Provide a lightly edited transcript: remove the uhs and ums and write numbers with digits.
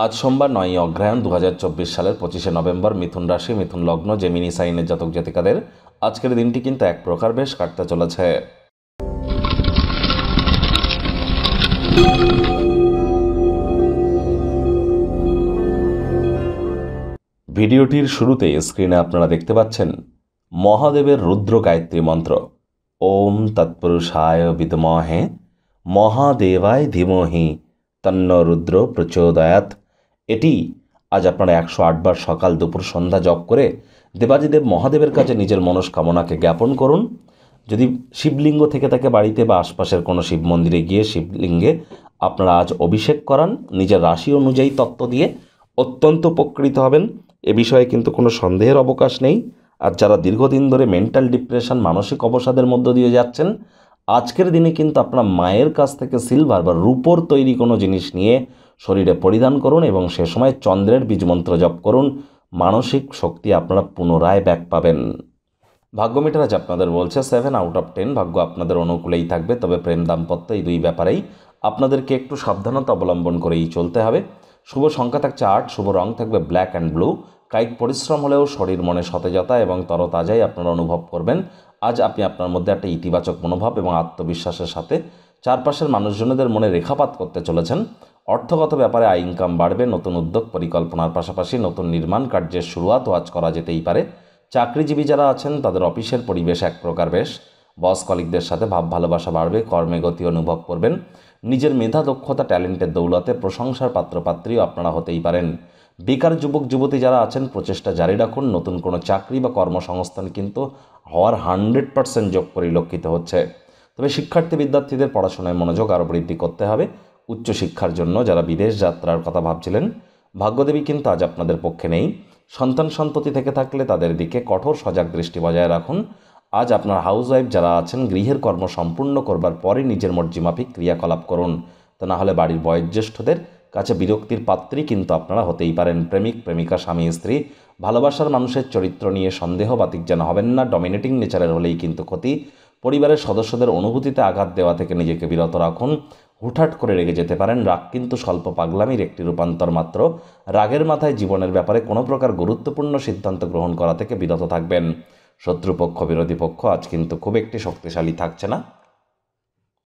আজ সোমবার 9ই অগ্রহায়ণ 2024 সালের 25শে নভেম্বর। মিথুন রাশি, মিথুন লগ্ন, জেমিনি সাইনের জাতক জাতিকাদের আজকের দিনটি কিন্তু এক প্রকার বেশ কাটতে চলেছে। ভিডিওটির শুরুতে স্ক্রিনে আপনারা দেখতে পাচ্ছেন মহাদেবের রুদ্র গায়ত্রী মন্ত্র। ওম তৎপুরুষায় বিদ্মহে মহাদেবায় ধীমহি তন্ন রুদ্র প্রচোদয়াৎ। এটি আজ আপনারা 108 বার সকাল দুপুর সন্ধ্যা জপ করে দেবাদিদেব মহাদেবের কাছে নিজের মনস্কামনাকে জ্ঞাপন করুন। যদি শিবলিঙ্গ থেকে থাকে বাড়িতে বা আশপাশের কোনো শিব মন্দিরে গিয়ে শিবলিঙ্গে আপনারা আজ অভিষেক করান, নিজের রাশি অনুযায়ী তত্ত্ব দিয়ে অত্যন্ত উপকৃত হবেন। এ বিষয়ে কিন্তু কোনো সন্দেহের অবকাশ নেই। আর যারা দীর্ঘদিন ধরে মেন্টাল ডিপ্রেশন, মানসিক অবসাদের মধ্য দিয়ে যাচ্ছেন, আজকের দিনে কিন্তু আপনার মায়ের কাছ থেকে সিলভার বা রূপোর তৈরি কোনো জিনিস নিয়ে শরীরে পরিধান করুন এবং সে সময় চন্দ্রের বীজমন্ত্র জপ করুন। মানসিক শক্তি আপনারা পুনরায় ব্যাক পাবেন। ভাগ্য মিটার আজ আপনাদের বলছে 7 আউট অফ 10। ভাগ্য আপনাদের অনুকূলেই থাকবে, তবে প্রেম দাম্পত্য এই দুই ব্যাপারেই আপনাদেরকে একটু সাবধানতা অবলম্বন করেই চলতে হবে। শুভ সংখ্যা থাকছে 8, শুভ রং থাকবে ব্ল্যাক অ্যান্ড ব্লু। কায়িক পরিশ্রম হলেও শরীর মনে সতেজতা এবং তরতাজাই আপনারা অনুভব করবেন। আজ আপনি আপনার মধ্যে একটা ইতিবাচক মনোভাব এবং আত্মবিশ্বাসের সাথে চারপাশের মানুষজনদের মনে রেখাপাত করতে চলেছেন। অর্থগত ব্যাপারে আয় ইনকাম বাড়বে। নতুন উদ্যোগ পরিকল্পনার পাশাপাশি নতুন নির্মাণ কার্যের শুরুয়াতও আজ করা যেতেই পারে। চাকরিজীবী যারা আছেন তাদের অফিসের পরিবেশ এক প্রকার বেশ। বস কলিগদের সাথে ভাব ভালোবাসা বাড়বে, কর্মে গতি অনুভব করবেন। নিজের মেধা, দক্ষতা, ট্যালেন্টের দৌলতে প্রশংসার পাত্রপাত্রীও আপনারা হতেই পারেন। বেকার যুবক যুবতী যারা আছেন প্রচেষ্টা জারি রাখুন। নতুন কোনো চাকরি বা কর্মসংস্থান কিন্তু হওয়ার 100% যোগ পরিলক্ষিত হচ্ছে। তবে শিক্ষার্থী বিদ্যার্থীদের পড়াশোনায় মনোযোগ আরও বৃদ্ধি করতে হবে। উচ্চশিক্ষার জন্য যারা বিদেশ যাত্রার কথা ভাবছিলেন, ভাগ্যদেবী কিন্তু আজ আপনাদের পক্ষে নেই। সন্তান সন্ততি থেকে থাকলে তাদের দিকে কঠোর সজাগ দৃষ্টি বজায় রাখুন। আজ আপনার হাউসওয়াইফ যারা আছেন গৃহের কর্ম সম্পূর্ণ করবার পরই নিজের মর্জিমাফিক ক্রিয়াকলাপ করুন, তা না হলে বাড়ির বয়োজ্যেষ্ঠদের কাছে বিরক্তির পাত্রী কিন্তু আপনারা হতেই পারেন। প্রেমিক প্রেমিকা, স্বামী স্ত্রী, ভালোবাসার মানুষের চরিত্র নিয়ে সন্দেহ বাতিক যেন হবেন না। ডমিনেটিং নেচারের হলেই কিন্তু ক্ষতি। পরিবারের সদস্যদের অনুভূতিতে আঘাত দেওয়া থেকে নিজেকে বিরত রাখুন। হুটহাট করে রেগে যেতে পারেন। রাগ কিন্তু স্বল্প পাগলামির একটি রূপান্তর মাত্র। রাগের মাথায় জীবনের ব্যাপারে কোনো প্রকার গুরুত্বপূর্ণ সিদ্ধান্ত গ্রহণ করা থেকে বিরত থাকবেন। শত্রুপক্ষ, বিরোধী পক্ষ আজ কিন্তু খুব একটি শক্তিশালী থাকছে না।